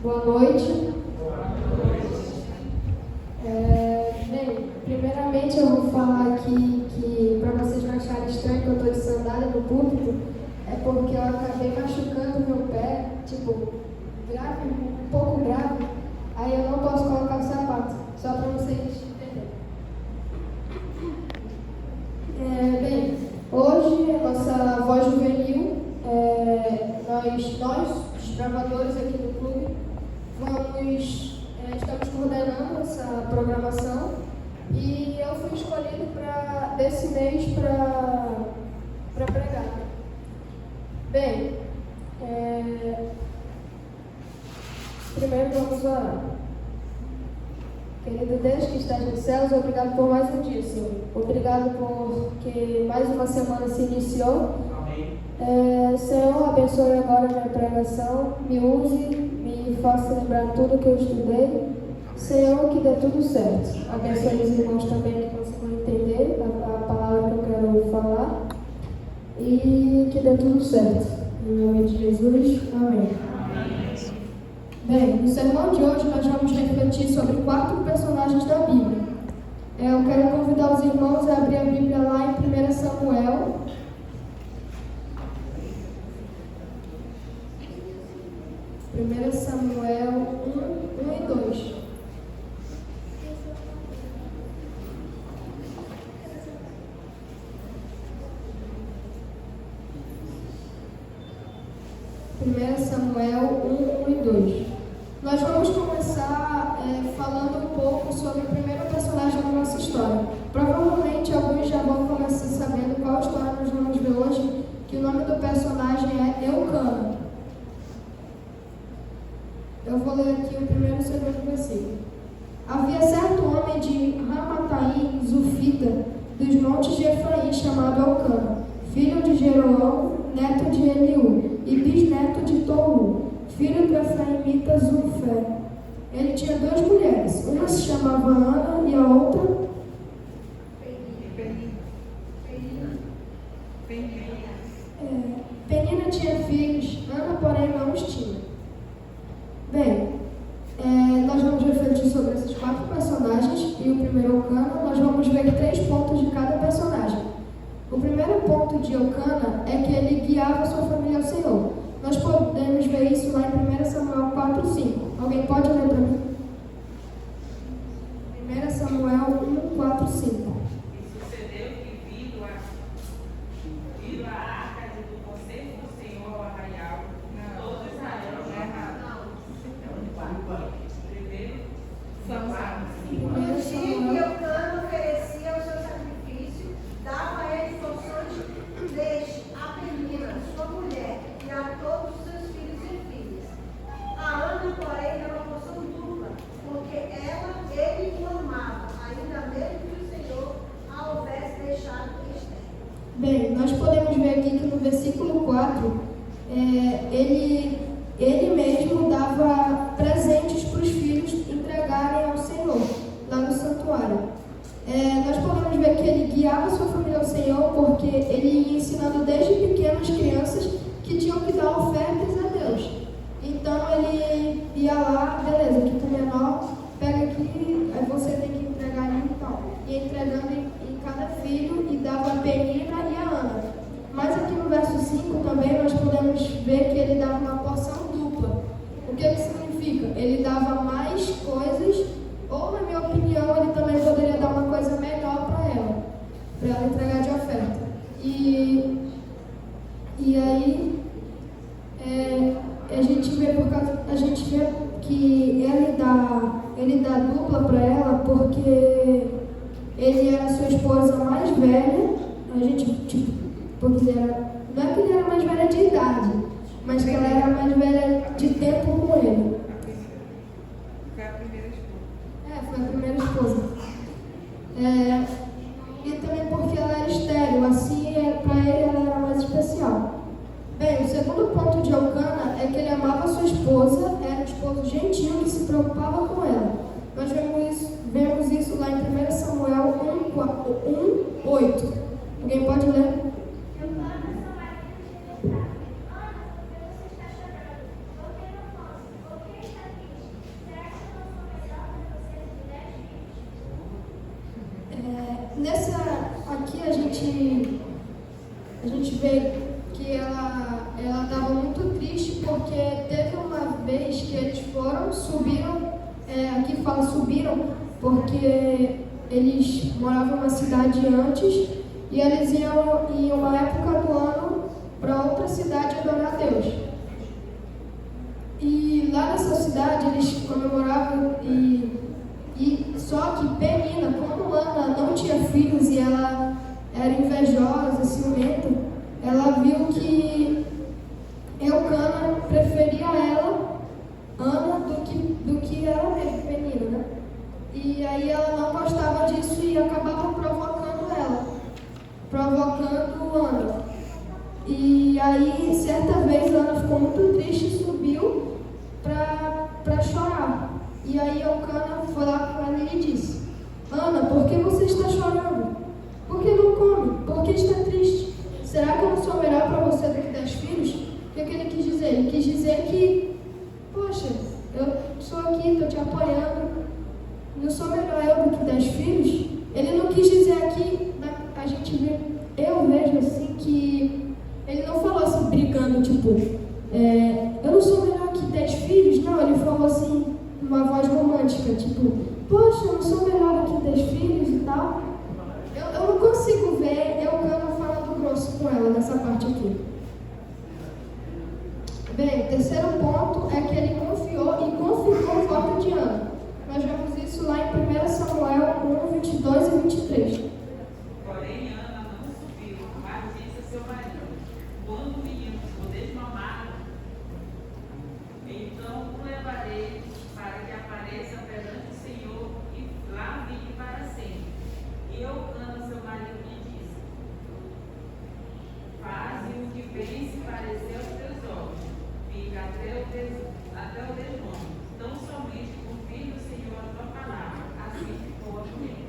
Boa noite. Bem, primeiramente eu vou falar aqui que, para vocês não acharem estranho que eu estou de sandália no púlpito, é porque eu acabei machucando meu pé, grave, um pouco grave, aí eu não posso colocar o sapato, só para vocês entenderem. Bem, hoje a nossa voz juvenil, nós, os gravadores aqui do clube, estamos coordenando essa programação e eu fui escolhido desse mês para pregar. Bem, primeiro vamos orar. Querido Deus que estás nos céus, obrigado por mais um dia, Senhor. Obrigado porque mais uma semana se iniciou. Amém. Senhor, abençoe agora a minha pregação, me use, me faça lembrar tudo que eu estudei. Senhor, que dê tudo certo. Abençoe os irmãos também que consigam entender a palavra que eu quero falar. E que dê tudo certo. Em nome de Jesus, amém. Bem, no sermão de hoje nós vamos refletir sobre 4 personagens da Bíblia. Eu quero convidar os irmãos a abrir a Bíblia lá em 1 Samuel. 1 Samuel 1 e 2. Samuel 1 e 2. Nós vamos começar falando um pouco sobre o primeiro personagem da nossa história. Provavelmente alguns já vão começar sabendo qual história nós vamos ver hoje, que o nome do personagem é Eucana. Eu vou ler aqui o primeiro e o segundo versículo. Havia certo homem de Ramataim, Zufita, dos montes de Efraim, chamado Eucana, filho de Jeroão, neto de Eliú, e bisneto de Tou, filho do efraimita Zufé. Ele tinha 2 mulheres, uma se chamava Ana e a outra Penina tinha filhos, Ana, porém, não os tinha. Bem, nós vamos refletir sobre esses 4 personagens e o primeiro Eucana. Nós vamos ver 3 pontos de cada personagem. O primeiro ponto de Eucana é que ele guiava sua família ao Senhor. Nós podemos ver isso lá em 1 Samuel 4, 5. Alguém pode ler para mim? 1 Samuel 1, 4, 5. E sucedeu que, vindo a arca do conselho do Senhor ao arraial, todo Israel primeiro No dia que Eucana oferecia o seu sacrifício, dava a ele porções deste a Penina, sua mulher, e a todos os seus filhos e filhas. A Ana, porém, era uma porção dupla, porque ele o amava, ainda mesmo que o Senhor a houvesse deixado estéril. Bem, nós podemos ver aqui que no versículo 4, ele mesmo dava presentes para os filhos entregarem ao Senhor, lá no santuário. Nós podemos ver que ele guiava sua família ao Senhor porque ele ia ensinando desde pequenas crianças que tinham que dar ofertas a Deus. Então ele ia lá, beleza, aqui pro menor, pega aqui, aí você tem que entregar ali e tal. Ia entregando em cada filho e dava a Penina e a Ana. Mas aqui no verso 5 também nós podemos ver que ele dava uma porção dupla. O que significa? Ele dava mais coisas, ou na minha opinião, ele também poderia dar uma coisa melhor para ela entregar de oferta. E aí a gente vê que ele dá dupla para ela porque ele era sua esposa mais velha. Porque não é que ele era mais velha de idade, mas que ela era mais velha de tempo com ele. Foi a primeira esposa. Foi a primeira esposa. E também porque ela era estéril, assim, para ele ela era mais especial. Bem, o segundo ponto de Eucana é que ele amava sua esposa, era um esposo gentil que se preocupava com ela. Nós vemos isso lá em 1 Samuel 1, 8. Alguém pode ler? vê que ela estava muito triste porque teve uma vez que eles subiram, aqui fala subiram, porque eles moravam numa cidade antes e eles iam em uma época do ano para outra cidade adorar a Deus. E lá nessa cidade eles comemoravam e só que Penina, como Ana não tinha filhos e ela era invejosa, ciumenta, ela viu que Eucana preferia ela, Ana, do que ela mesma, Penina, né? E aí ela não gostava disso e acabava provocando Ana. E aí, certa vez, Ana ficou muito triste e subiu para chorar. E aí Eucana foi lá com ela e lhe disse: Ana, por que você está chorando? Por que não come? Por que está triste? Será que eu não sou melhor para você do que 10 filhos? O que ele quis dizer? Ele quis dizer que, poxa, eu estou aqui, estou te apoiando, não sou melhor eu do que 10 filhos? Ele não quis dizer aqui, eu vejo assim que ele não falou assim, brigando, tipo, eu não sou melhor que 10 filhos? Não, ele falou assim, uma voz romântica, tipo, poxa, eu não sou melhor do que 10 filhos e tal. Eu não consigo ver Eucana falando grosso com ela nessa parte aqui. Bem, o terceiro ponto é que ele confiou e confirmou o voto de Ana. Nós vemos isso lá em 1 Samuel 1, 22 e 23. Porém, Ana não subiu, mas disse a seu marido: quando o menino for desmamado, então o levarei para que apareça perante o Senhor e lá vive para sempre. E Eucana, seu marido, lhe disse: faze o que bem se parecer aos teus olhos, fica até o desmame. Tão somente confie no Senhor a tua palavra, assim ficou a mulher.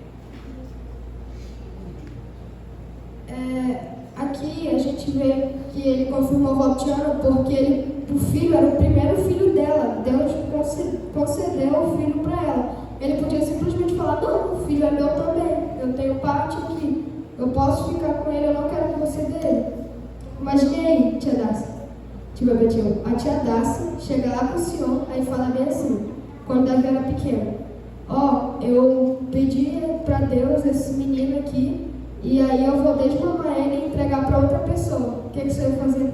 Aqui a gente vê que ele confirmou o voto de Ana porque o filho era o primeiro filho dela. Deus concedeu o filho para ela. Ele podia simplesmente falar: não, o filho é meu também, eu tenho parte aqui, eu posso ficar com ele, eu não quero que você dê. Imagine aí, tia Dácia, a tia Dácia chega lá com o senhor, aí fala bem assim, quando Davi era pequeno: eu pedi para Deus esse menino aqui, e aí eu vou desmamar ele e entregar para outra pessoa. O que você ia fazer?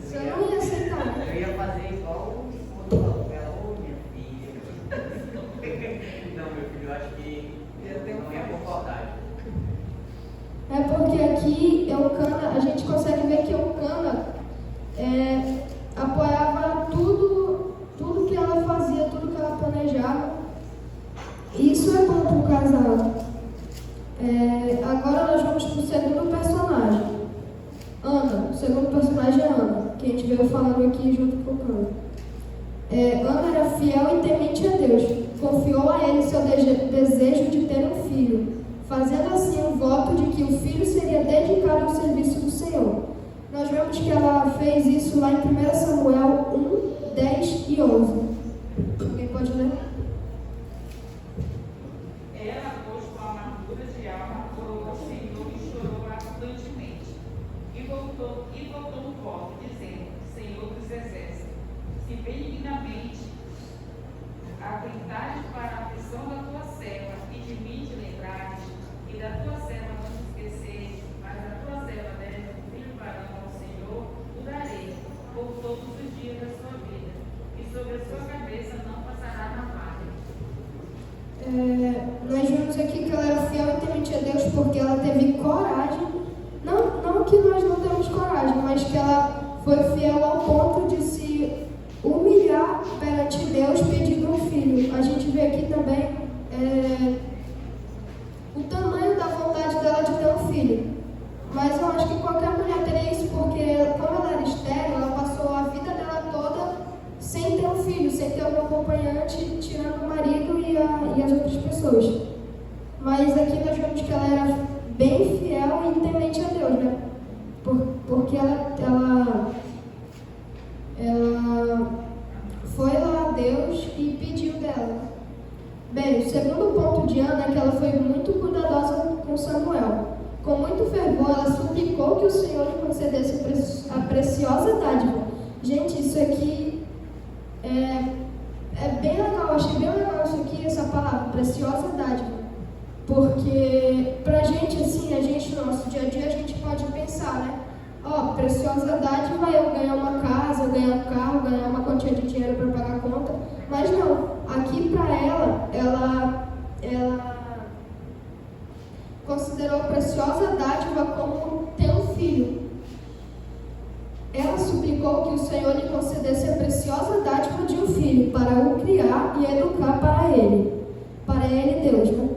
Você não ia aceitar. Eu ia fazer igual o falou pra ela: ô minha filha. Não, meu filho, eu acho que não ia concordar. É porque aqui Eucana, a gente consegue ver que Eucana apoiava tudo que ela fazia, tudo que ela planejava. E isso é bom para o casal. Agora nós vamos para o segundo personagem. Ana, o segundo personagem é Ana, que a gente veio falando aqui junto com o Ana. Ana era fiel e temente a Deus. Confiou a ele seu desejo de ter um filho, fazendo assim um voto de que o filho seria dedicado ao serviço do Senhor. Nós vemos que ela fez isso lá em 1 Samuel 1, 10 e 11. Alguém pode ler? Ela, pois, com amargura de alma, orou ao Senhor e chorou abundantemente. E voltou um voto, dizendo: Senhor dos exércitos, se benignamente aguentares para a aflição da tua serva e de mim te lembrares, e da tua serva não te esqueceres, mas a tua serva deve um filho varão ao Senhor, o darei por todos os dias da sua vida, e sobre a sua cabeça não passará navalha. Nós vemos aqui que ela era fiel e temente a Deus porque ela teve coragem, não que nós não temos coragem, mas que ela foi fiel ao ponto de se humilhar perante Deus pedindo um filho. A gente vê aqui também o tamanho da vontade dela de ter um filho. Mas eu acho que qualquer mulher teria isso porque, como ela era estéril, ela passou a vida dela toda sem ter um filho, sem ter um acompanhante, tirando o marido e as outras pessoas. Mas aqui nós vemos que ela era bem fiel e temente a Deus, né? Porque ela foi lá a Deus e pediu dela. Bem, o segundo ponto de Ana é que ela foi muito cuidadosa com Samuel. Com muito fervor, ela suplicou que o Senhor lhe concedesse a preciosa dádiva. Gente, isso aqui é bem legal, eu achei bem legal isso aqui, essa palavra, preciosa dádiva. Porque pra gente, assim, a gente no nosso dia a dia, a gente pode pensar, né? Ó, preciosa dádiva é eu ganhar uma casa, eu ganhar um carro, ganhar uma quantia de dinheiro para pagar a conta. Mas não, aqui pra ela considerou preciosa dádiva como ter um filho. Ela suplicou que o Senhor lhe concedesse a preciosa dádiva de um filho, para o criar e educar para ele Deus, né?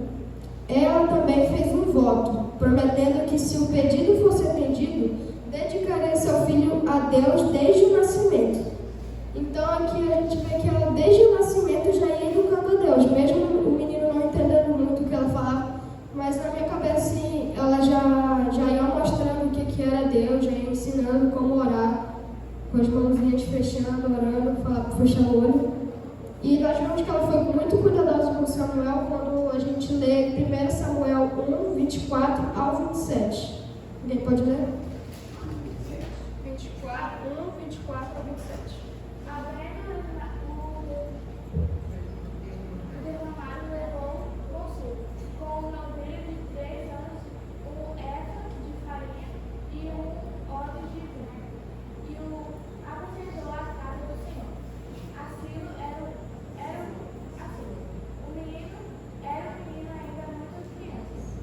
Ela também fez um voto, prometendo que se o pedido fosse atendido, dedicaria seu filho a Deus desde o nascimento. Então aqui a gente vê que ela desde o nascimento já ia educando a Deus, mesmo o menino não entendendo muito o que ela falava, mas na minha cabeça assim, ela já ia mostrando o que era Deus, já ia ensinando como orar, com as mãozinhas fechando, orando, fechando o olho. E nós vemos que ela foi muito cuidadosa com Samuel quando a gente lê 1 Samuel 1, 24 ao 27. Alguém pode ler? 24 ao 27. Derramado levou consigo, com um novilho de 3 anos, um efa de farinha e um odre de vinho, e o apresentou à casa do Senhor. Aquilo era assim. O menino ainda muito criança.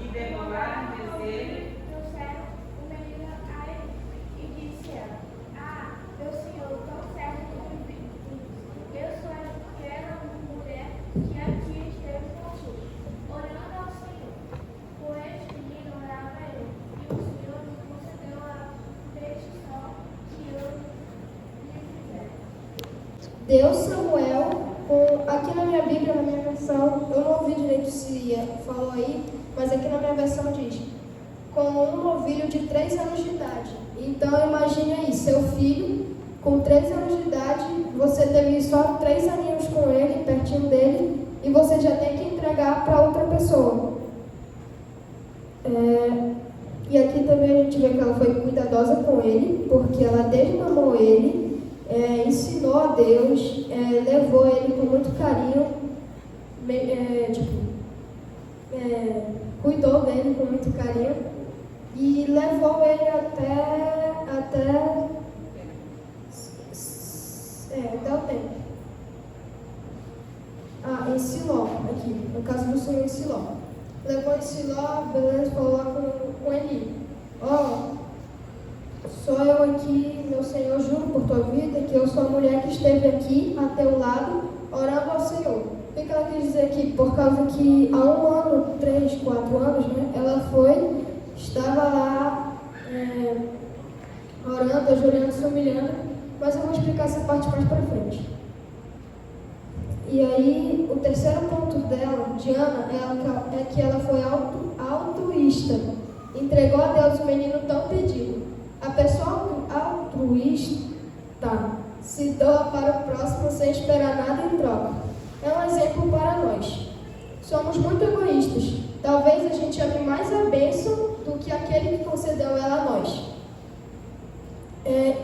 E demoraram dizer. Trouxeram o menino a ele, e disse ela: Ah, meu senhor, tão certo como diz. Eu sou aquela mulher que aqui esteve contigo, orando ao Senhor. Por este menino orava eu, e o Senhor me concedeu a petição que eu lhe fizera. Deus Samuel, aqui na minha Bíblia, na minha versão, eu não ouvi direito se falou aí, mas aqui na minha versão diz, com um novilho de 3 anos de idade. Então imagine aí, seu filho, com 3 anos de idade, você teve só 3 aninhos com ele, pertinho dele, e você já tem que entregar para outra pessoa. E aqui também a gente vê que ela foi cuidadosa com ele, porque ela desmamou ele, ensinou a Deus, levou ele com muito carinho, cuidou dele com muito carinho e levou ele até o tempo. Em Siló, aqui, no caso do Senhor em Siló. Levou em Siló, beleza, falou lá com Eli. Sou eu aqui, meu Senhor, juro por tua vida, que eu sou a mulher que esteve aqui a teu lado, orando ao Senhor. O que ela quis dizer aqui? Por causa que há 1 ano, 3, 4 anos, né, ela estava lá orando, ajoelhando, se humilhando, mas eu vou explicar essa parte mais para frente. E aí, o terceiro ponto dela, de Ana, é que ela foi altruísta. Entregou a Deus o menino tão pedido. A pessoa altruísta se doa para o próximo sem esperar nada em troca. É um exemplo para nós. Somos muito egoístas. Talvez a gente ame mais a bênção do que aquele que concedeu ela a nós.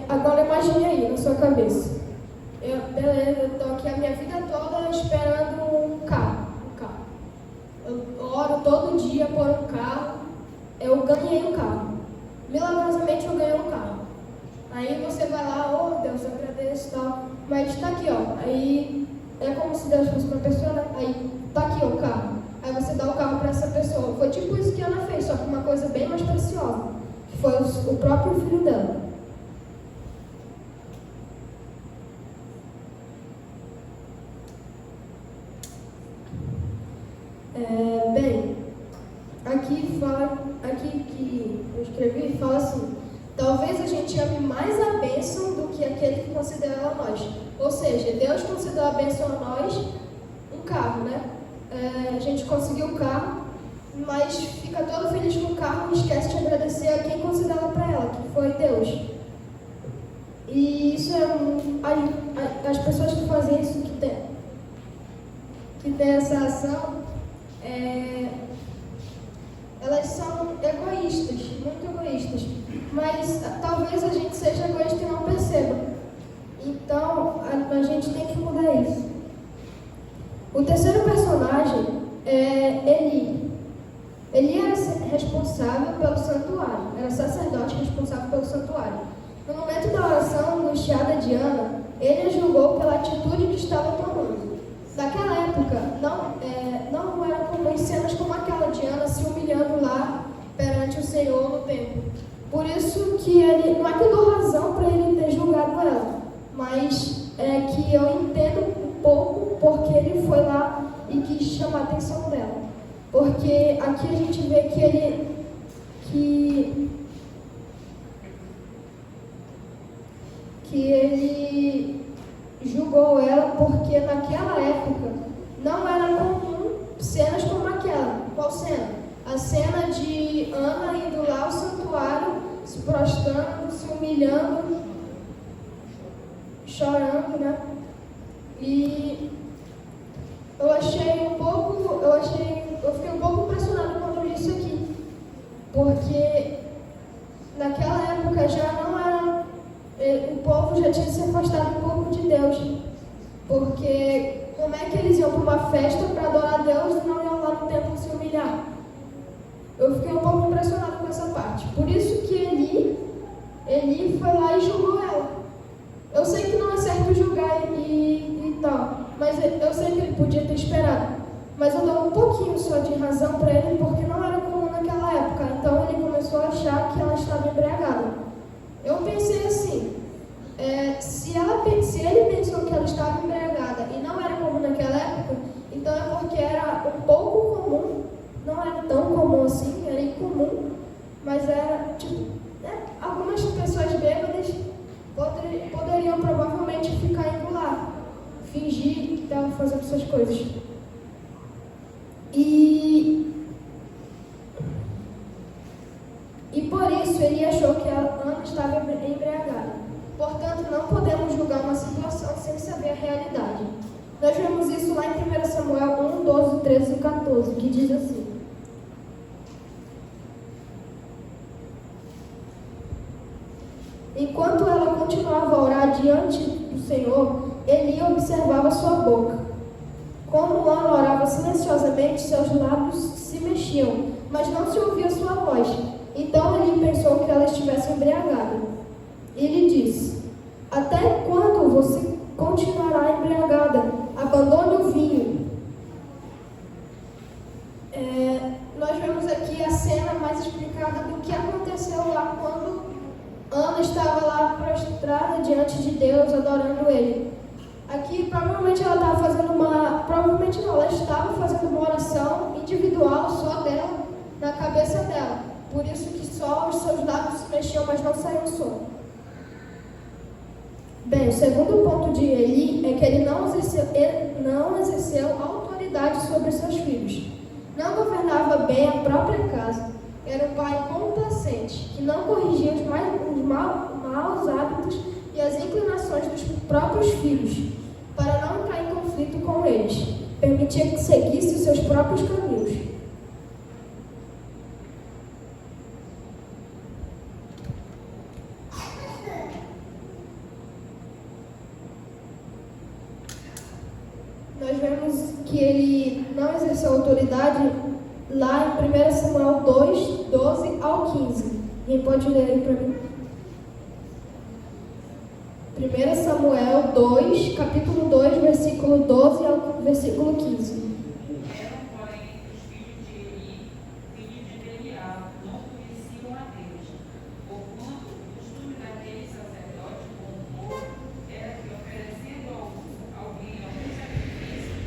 Agora imagine aí, na sua cabeça. Beleza, eu estou aqui a minha vida toda esperando um carro. Eu oro todo dia por um carro. Eu ganhei um carro. Milagrosamente eu ganhei um carro. Aí você vai lá, Deus, eu agradeço e tal. Mas está aqui, Aí é como se Deus fosse uma pessoa, né? Aí está aqui o carro. Aí você dá o carro para essa pessoa. Foi tipo isso que Ana fez, só que uma coisa bem mais preciosa. Que foi o próprio filho dela. Aqui que eu escrevi, fala assim: talvez a gente ame mais a bênção do que aquele que concedeu ela a nós. Ou seja, Deus concedeu a bênção a nós, um carro, né? A gente conseguiu o carro, mas fica todo feliz com o carro e esquece de agradecer a quem concedeu ela para ela, que foi Deus. E isso as pessoas que fazem isso, nessa ação, elas são egoístas, muito egoístas. Mas talvez a gente seja egoísta e não perceba. Então, a gente tem que mudar isso. O terceiro personagem é Eli. Eli era responsável pelo santuário, era sacerdote responsável pelo santuário. No momento da oração angustiada de Ana, ele a julgou pela atitude que estava tomando. Naquela época, não era comum cenas como aquela de Ana se humilhando lá perante o Senhor no templo. Por isso que ele, não é que eu dou razão para ele ter julgado ela, mas é que eu entendo um pouco porque ele foi lá e quis chamar a atenção dela. Porque aqui a gente vê que ele julgou ela porque naquela época não era comum cenas como aquela. Qual cena? A cena de Ana indo lá ao santuário, se prostrando, se humilhando, chorando, né? E eu fiquei um pouco impressionada quando eu li isso aqui, porque naquela época já não era, o povo já tinha se afastado um pouco de Deus, porque como é que eles iam para uma festa para adorar a Deus e não iam lá no templo se humilhar? Eu fiquei um pouco impressionada com essa parte, por isso que Eli foi lá e julgou ela. Eu sei que não é certo julgar e tal, mas eu sei que ele podia ter esperado. Mas eu dou um pouquinho só de razão para ele, porque não era comum naquela época. Então ele começou a achar que ela estava embriagada. Eu pensei assim, se ele pensou que ela estava embriagada e não era comum naquela época, então é porque era um pouco comum, não era tão comum assim, era incomum, mas era tipo, algumas pessoas bêbadas poderiam provavelmente ficar indo lá, fingir que estavam fazendo essas coisas. E por isso ele achou que a Ana estava embriagada. Portanto, não podemos julgar uma situação sem saber a realidade. Nós vemos isso lá em 1 Samuel 1, 12, 13 e 14, que diz assim: Enquanto ela continuava a orar diante do Senhor, Eli observava sua boca. Como Ana orava silenciosamente, seus lábios se mexiam, mas não se ouvia sua voz. Então Eli pensou que ela estivesse embriagada. Ele disse: Até quando você continuará embriagada? Abandone o vinho. Nós vemos aqui a cena mais explicada do que aconteceu lá quando Ana estava lá prostrada diante de Deus, adorando Ele. Aqui, provavelmente ela estava fazendo ela estava fazendo uma oração individual só dela, na cabeça dela. Por isso que só os seus lábios se mexiam, mas não saiu o som. Bem, o segundo ponto de Eli é que ele não exerceu autoridade sobre seus filhos. Não governava bem a própria casa. Era um pai complacente, que não corrigia os maus hábitos e as inclinações dos próprios filhos, para não entrar em conflito com eles. Permitia que seguisse os seus próprios caminhos. Nós vemos que ele não exerceu autoridade lá em 1 Samuel 2, 12 ao 15. Quem pode ler aí para mim? 1 Samuel 2, capítulo 2, versículo 12 ao versículo 15. Eram, porém, os filhos de Eli, filho de Belial, não conheciam a Deus, porquanto o costume daquele sacerdote com o povo era que, oferecendo alguém algum sacrifício,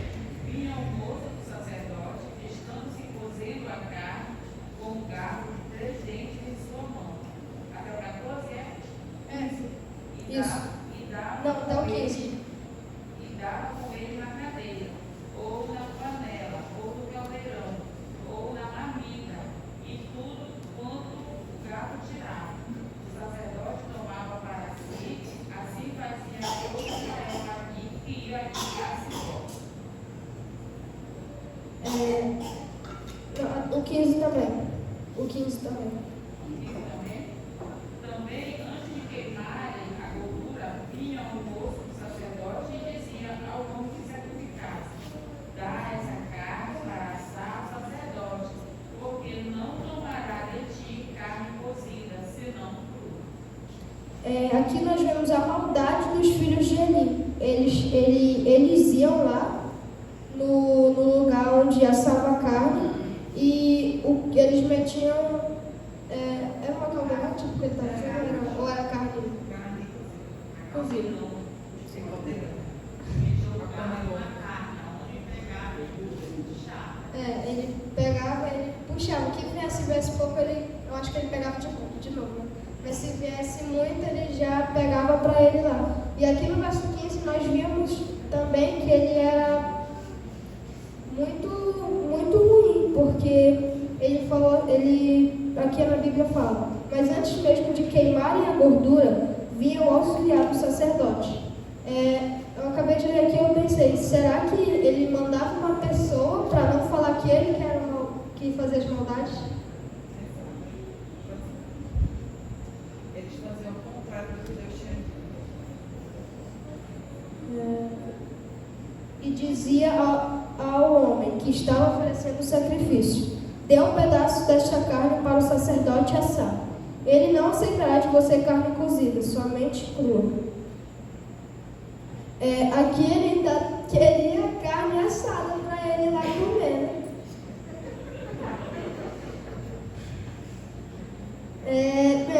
vinha ao moço do sacerdote, estando-se cozendo a carne com um garfo de 3 dentes em sua mão. Até o 14 é? Isso. Não, até o 15. E dava com ele na cadeira, ou na 15 também. O 15 também. Também, antes de queimarem a gordura, vinha o moço do sacerdote e dizia ao homem que sacrificasse: dá essa carne para assar ao sacerdote, porque não tomará de ti carne cozida, senão crua. Aqui nós vemos a maldade dos filhos de Eli. Eles iam lá no lugar onde assava a carne e eles metiam. Era uma caldeira, tipo que ele estava fazendo, ou era carne cozida? Ele pegava, ele puxava. O que viesse pouco, eu acho que ele pegava de novo, né? Mas se viesse muito, ele já pegava para ele lá. E aqui no verso 15 nós vimos também que ele era muito, muito ruim, porque ele falou, aqui na Bíblia fala: mas antes mesmo de queimarem a gordura, vinha o auxiliar do sacerdote. Eu acabei de ler aqui e eu pensei, será que ele mandava uma pessoa para não falar que ele que fazia as maldades? Eles faziam o contrário do que Deus tinha dito. E dizia ao homem que estava oferecendo o sacrifício: dê um pedaço desta carne para o sacerdote assar. Ele não aceitará de você carne cozida, somente crua. Aqui ele ainda queria carne assada para ele lá comer, né?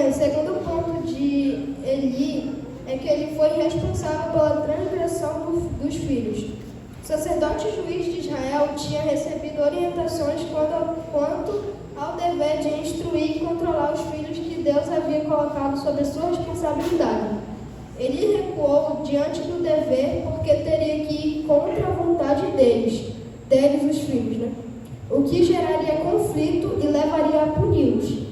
O segundo ponto de Eli é que ele foi responsável pela transgressão dos filhos. O sacerdote juiz de Israel tinha recebido orientações quanto ao dever de instruir e controlar os filhos que Deus havia colocado sob a sua responsabilidade. Ele recuou diante do dever porque teria que ir contra a vontade deles os filhos, né? O que geraria conflito e levaria a puni-los.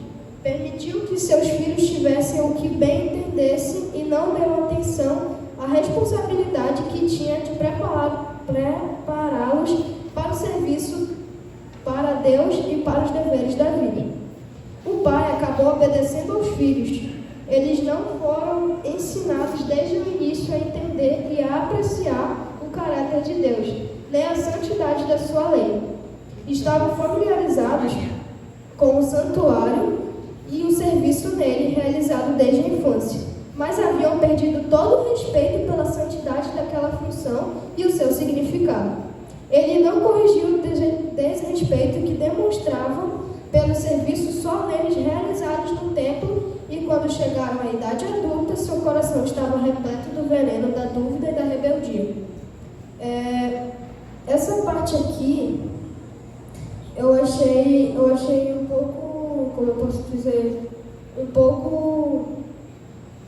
Permitiu que seus filhos tivessem o que bem entendessem e não deu atenção à responsabilidade que tinha de prepará-los para o serviço para Deus e para os deveres da vida. O pai acabou obedecendo aos filhos. Eles não foram ensinados desde o início a entender e a apreciar o caráter de Deus, nem a santidade da sua lei. Estavam familiarizados com o santuário e o serviço nele realizado desde a infância, mas haviam perdido todo o respeito pela santidade daquela função e o seu significado. Ele não corrigiu o desrespeito que demonstravam pelos serviços solenes realizados no templo, e quando chegaram à idade adulta, seu coração estava repleto do veneno da dúvida e da rebeldia. Essa parte aqui eu achei um pouco, como eu posso dizer, um pouco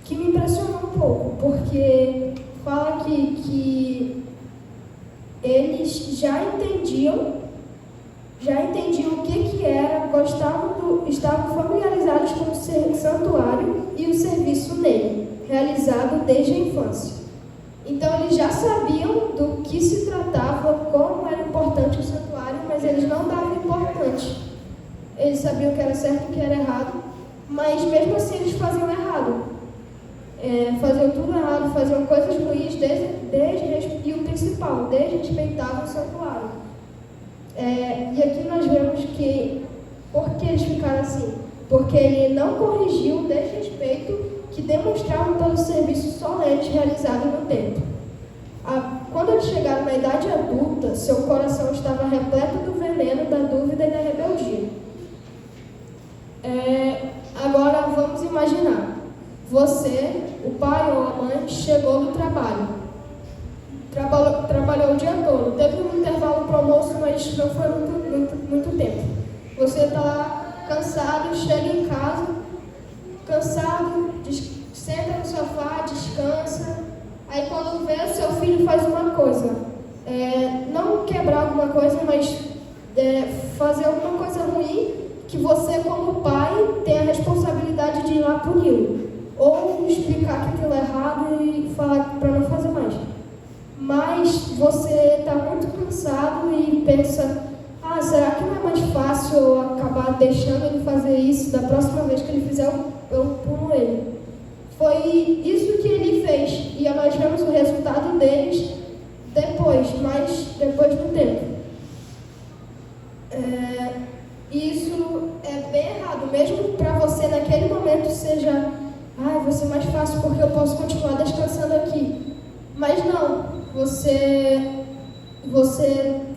que me impressionou um pouco, porque fala que eles já entendiam o que era, estavam familiarizados com o santuário e o serviço nele, realizado desde a infância. Então eles já sabiam do que se tratava, como era importante o santuário, mas eles não davam importância. Eles sabiam o que era certo e o que era errado, mas mesmo assim eles faziam errado. Faziam tudo errado, faziam coisas ruins, e o principal, desrespeitavam o santuário. E aqui nós vemos que, por que eles ficaram assim? Porque ele não corrigiu o desrespeito que demonstravam pelo serviço solene realizado no templo. Quando eles chegaram na idade adulta, seu coração estava repleto do veneno, da dúvida e da rebeldia. Agora vamos imaginar, você, o pai ou a mãe, chegou do trabalho. Trabalhou o dia todo, teve um intervalo para o almoço, mas não foi muito tempo. Você está lá cansado, chega em casa, cansado, senta no sofá, descansa. Aí quando vê, seu filho faz uma coisa, não quebrar alguma coisa, mas fazer alguma coisa ruim, que você como pai tem a responsabilidade de ir lá puni-lo. Ou explicar que aquilo é errado e falar para não fazer mais. Mas você está muito cansado e pensa, será que não é mais fácil eu acabar deixando ele fazer isso. Da próxima vez que ele fizer, eu pulo ele. Foi isso que ele fez. E nós vemos o resultado deles depois do tempo. Isso é bem errado. Mesmo para você naquele momento seja, vai ser mais fácil porque eu posso continuar descansando aqui. Mas não, você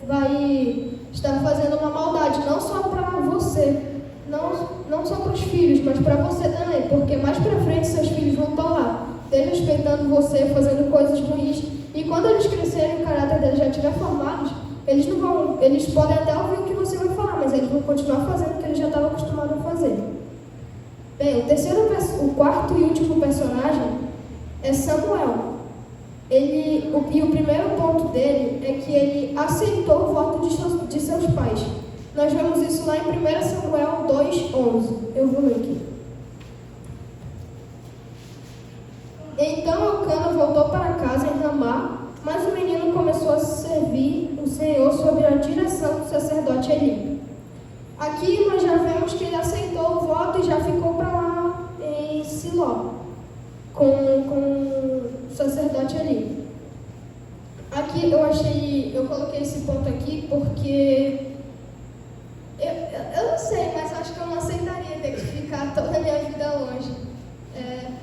vai estar fazendo uma maldade, não só para você, não só para os filhos, mas para você também, porque mais para frente seus filhos vão estar lá, desrespeitando você, fazendo coisas ruins, e quando eles crescerem e o caráter deles já estiver formado, eles podem até ouvir o que você vai falar, mas eles vão continuar fazendo o que eles já estavam acostumados a fazer. Bem, o quarto e último personagem é Samuel. E o primeiro ponto dele é que ele aceitou o voto de seus pais. Nós vemos isso lá em 1 Samuel 2:11. Eu vou ler aqui. Então Eucana voltou para casa em Ramá, mas o menino começou a servir o Senhor sob a direção do sacerdote Eli. Aqui nós já vemos que ele aceitou o voto e já ficou para lá em Siló, com o sacerdote Eli. Aqui eu coloquei esse ponto aqui porque eu não sei, mas acho que eu não aceitaria ter que ficar toda a minha vida longe.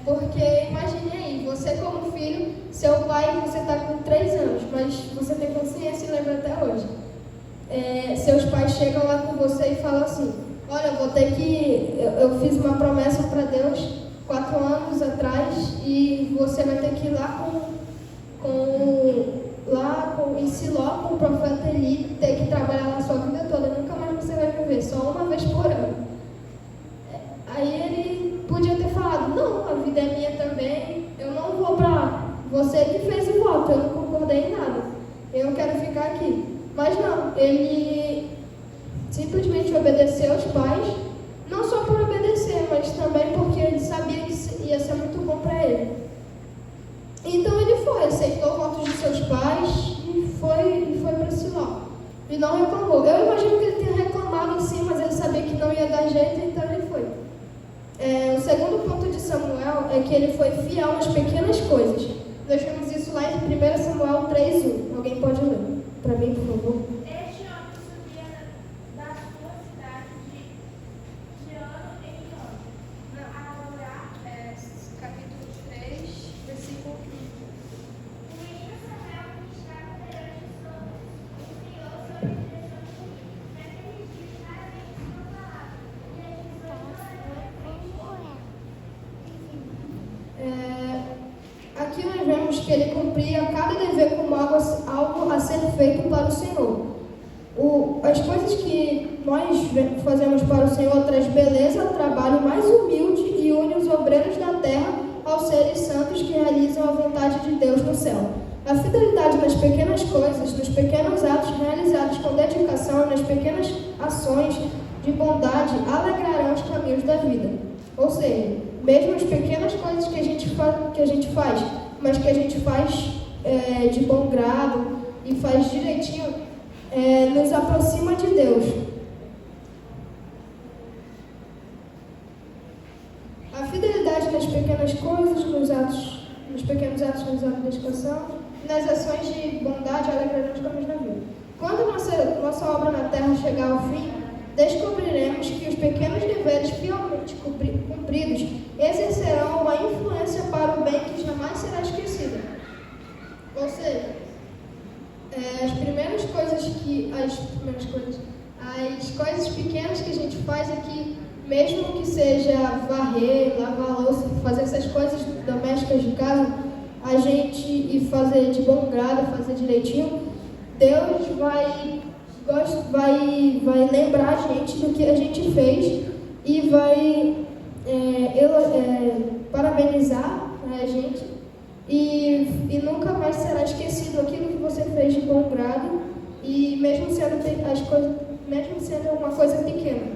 Porque imagine aí, você como filho, seu pai, você está com 3 anos, mas você tem consciência e lembra até hoje. Seus pais chegam lá com você e falam assim, olha, eu fiz uma promessa para Deus 4 anos atrás e você vai ter que ir lá em Siló com o profeta Eli, ter que trabalhar lá a sua vida toda, nunca mais você vai viver, só uma vez por ano. Aí ele podia ter falado, não, a vida é minha também, eu não vou para lá. Você que fez o voto, eu não concordei em nada, eu quero ficar aqui. Mas não, ele simplesmente obedeceu aos pais, não só por obedecer, mas também porque ele sabia que ia ser muito bom para ele. Então ele aceitou o voto de seus pais e foi para Siló. E não reclamou. Eu imagino que ele tenha reclamado sim, mas ele sabia que não ia dar jeito, então ele foi. O segundo ponto de Samuel é que ele foi fiel nas pequenas coisas. Nós vemos isso lá em 1 Samuel 3:1. Alguém pode ler para mim, por favor? Este homem subia da sua cidade de ano em ano, a adorar. Capítulo 3, versículo 15. O menino Samuel estava perante o Senhor sob a direção de Eli. Naquele dia, raramente não falava, e as visões Aqui nós vemos que ele cumpria cada dever como algo a ser feito para o Senhor. As coisas que nós fazemos para o Senhor traz beleza, trabalho mais humilde e une os obreiros da terra aos seres santos que realizam a vontade de Deus no céu. A fidelidade nas pequenas coisas, nos pequenos atos realizados com dedicação, nas pequenas ações de bondade, alegrarão os caminhos da vida. Ou seja, mesmo as pequenas coisas que a gente faz, mas que a gente faz de bom grado e faz direitinho, nos aproxima de Deus. A fidelidade nas pequenas coisas, nos pequenos atos realizados de dedicação, nas ações de bondade alegrarão os caminhos da vida. Quando nossa obra na terra chegar ao fim, descobriremos que os pequenos deveres fielmente cumpridos exercerão uma influência para o bem que jamais será esquecida. Ou seja, as coisas pequenas que a gente faz aqui, mesmo que seja varrer, lavar a louça, fazer essas coisas domésticas de casa, e fazer de bom grado, fazer direitinho, Deus vai lembrar a gente do que a gente fez e vai parabenizar a gente e nunca mais será esquecido aquilo que você fez de bom grado, e mesmo sendo uma coisa pequena.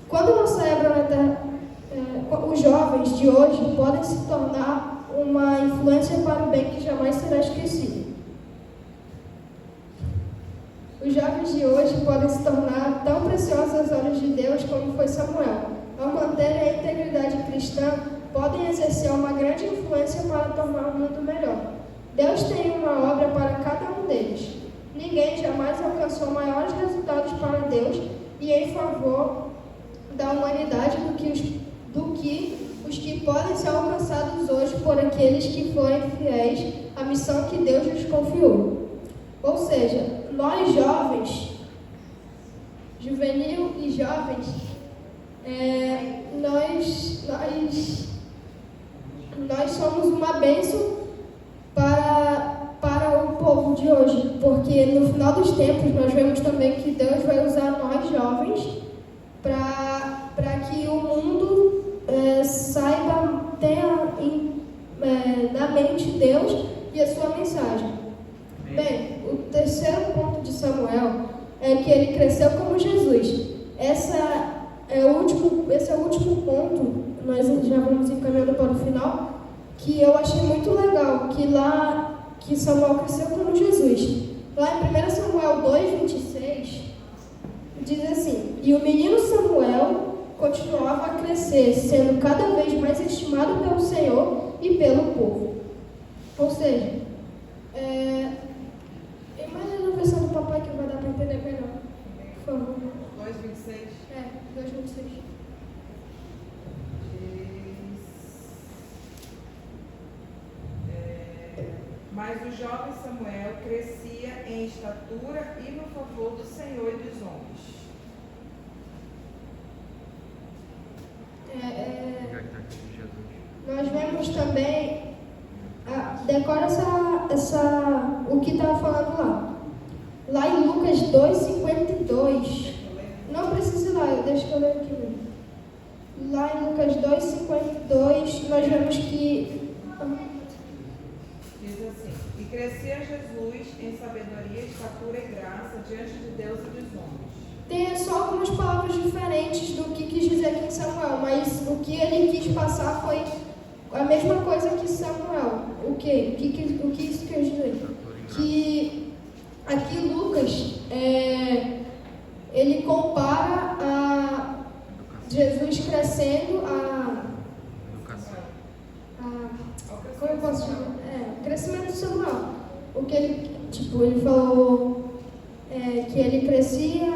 Quando nossa obra na terra, os jovens de hoje podem se tornar uma influência para o bem que jamais será esquecido. Os jovens de hoje podem se tornar tão preciosos aos olhos de Deus pessoas como foi Samuel, ao manterem a integridade cristã, podem exercer uma grande influência para tornar o mundo melhor. Deus tem uma obra para cada um deles. Ninguém jamais alcançou maiores resultados para Deus e em favor da humanidade do que os que podem ser alcançados hoje por aqueles que forem fiéis à missão que Deus lhes confiou. Ou seja, nós jovens, juvenil e jovens, nós somos uma bênção para o povo de hoje, porque no final dos tempos nós vemos também que Deus vai usar nós jovens para que o mundo saiba, tenha na mente Deus e a sua mensagem. Bem, o terceiro ponto de Samuel é que ele cresceu como Jesus. Esse é o último ponto, nós já vamos encaminhando para o final, que eu achei muito legal, que Samuel cresceu como Jesus. Lá em 1 Samuel 2:26, diz assim: e o menino Samuel continuava a crescer, sendo cada vez mais estimado pelo Senhor e pelo povo. Ou seja, imagina a versão do papai que vai dar para entender melhor. Por favor. 2:26. 2:26. Mas o jovem Samuel crescia em estatura e no favor do Senhor e dos homens. Nós vemos também, decora o que estava falando lá. Lá em Lucas 2:52, não precisa ir lá, deixa que eu ler aqui mesmo. Lá em Lucas 2:52, nós vemos que... Diz assim: e crescia Jesus em sabedoria, estatura e graça diante de Deus e dos homens. Tem só algumas palavras diferentes do que quis dizer aqui em Samuel, mas o que ele quis passar foi a mesma coisa que Samuel. O que isso quer dizer? Que aqui Lucas, ele compara a Jesus crescendo como eu posso chamar? O crescimento de Samuel. O que ele falou que ele crescia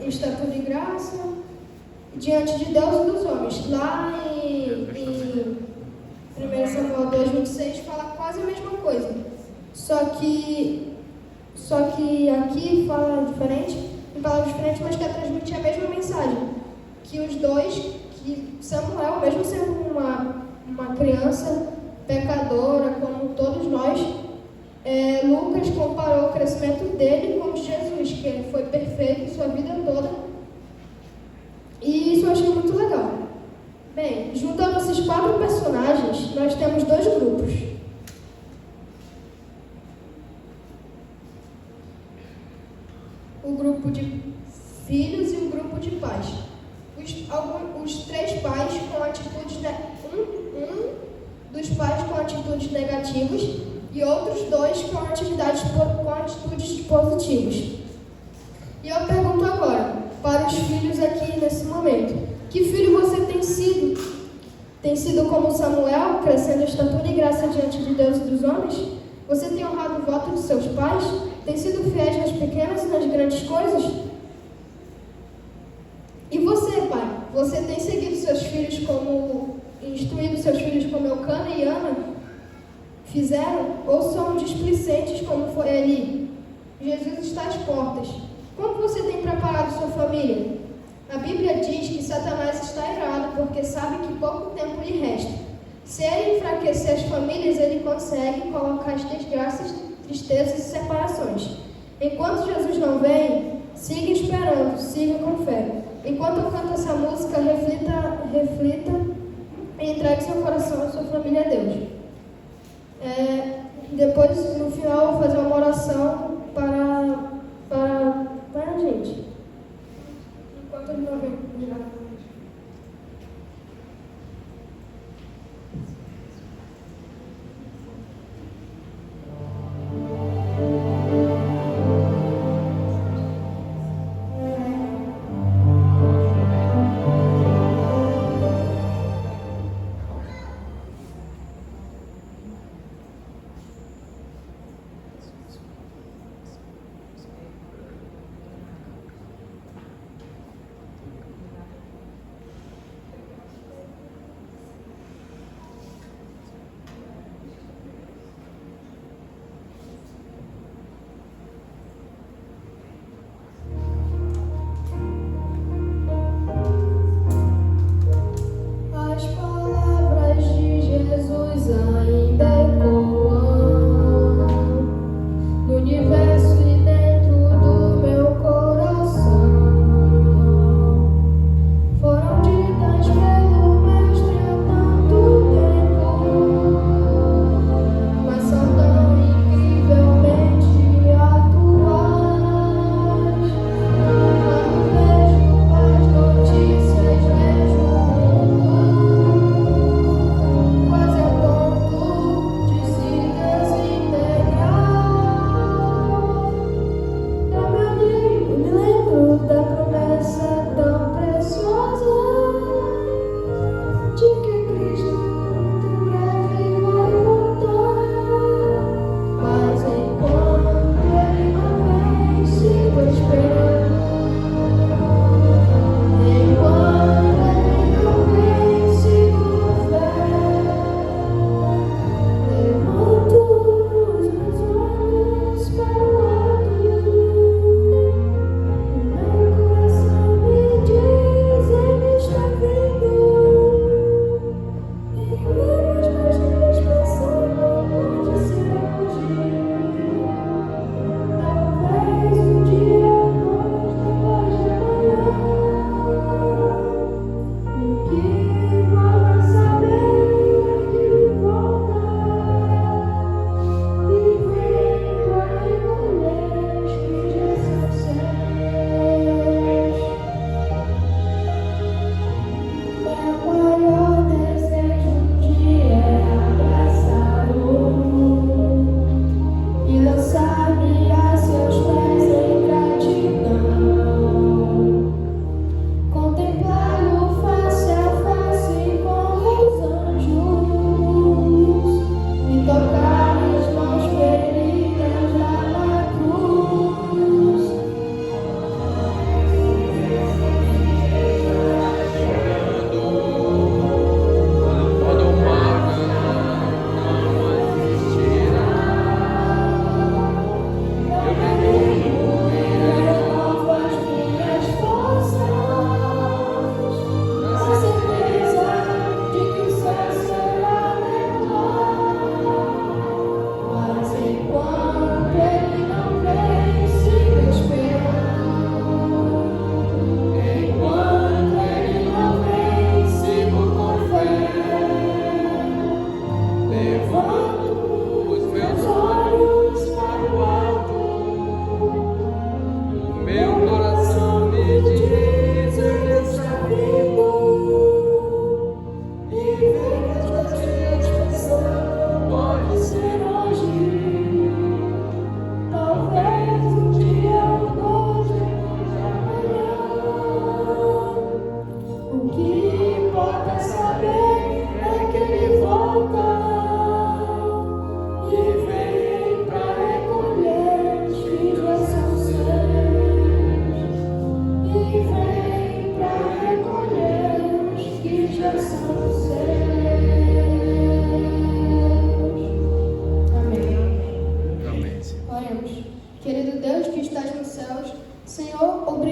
em estatura e graça diante de Deus e dos homens. Lá em 1 Samuel 2:26 fala quase a mesma coisa. Só que aqui fala diferente, em palavras diferentes, mas quer transmitir a mesma mensagem. Que os dois, que Samuel, mesmo sendo uma criança pecadora, como todos nós, Lucas comparou o crescimento dele com Jesus, que ele foi perfeito em sua vida toda. E isso eu achei muito legal. Bem, juntando esses 4 personagens, nós temos 2 grupos. O grupo de filhos e o grupo de pais. Os 3 pais com atitudes... Um dos pais com atitudes negativas e outros 2 com atitudes positivas. E eu pergunto agora, para os filhos aqui nesse momento, que filho você tem sido? Tem sido como Samuel, crescendo em estatura e graça diante de Deus e dos homens? Você tem honrado o voto de seus pais? Tem sido fiéis nas pequenas e nas grandes coisas? E você, pai? Você tem seguido seus filhos instruído seus filhos como Eucana e Ana fizeram? Ou são displicentes como foi ali? Jesus está às portas. Como você tem preparado sua família? A Bíblia diz que Satanás está irado porque sabe que pouco tempo lhe resta. Se ele enfraquecer as famílias, ele consegue colocar as desgraças, tristezas e separações. Enquanto Jesus não vem, siga esperando, siga com fé. Enquanto eu canto essa música, reflita e entregue seu coração e sua família a Deus. Depois, no final, eu vou fazer uma oração para a gente. Enquanto ele não vem.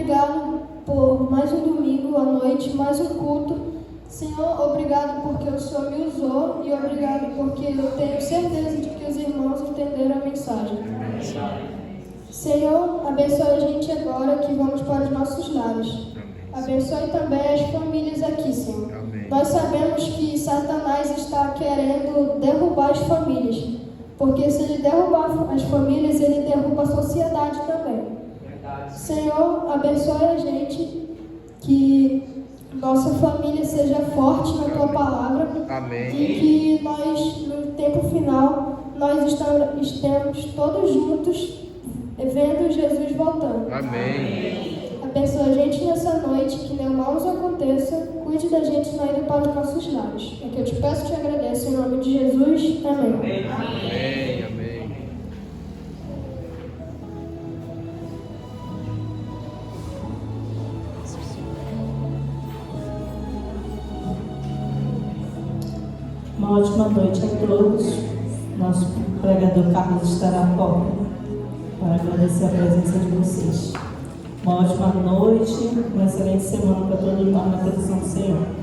obrigado por mais um domingo à noite, mais um culto. Senhor, obrigado porque o Senhor me usou e obrigado porque eu tenho certeza de que os irmãos entenderam a mensagem. Senhor, abençoe a gente agora que vamos para os nossos lares. Abençoe também as famílias aqui, Senhor. Nós sabemos que Satanás está querendo derrubar as famílias, porque se ele derrubar as famílias, ele derruba a sociedade também. Senhor, abençoe a gente, que nossa família seja forte na Tua Palavra. Amém. E que nós, no tempo final, nós estemos todos juntos vendo Jesus voltando. Amém. Abençoa a gente nessa noite, que nenhum mal nos aconteça. Cuide da gente na ida para os nossos lares. É que eu te peço e te agradeço. Em nome de Jesus. Amém. Amém. Amém. Uma ótima noite a todos. Nosso pregador Carlos estará à porta para agradecer a presença de vocês. Uma ótima noite, uma excelente semana para todos nós na proteção do Senhor.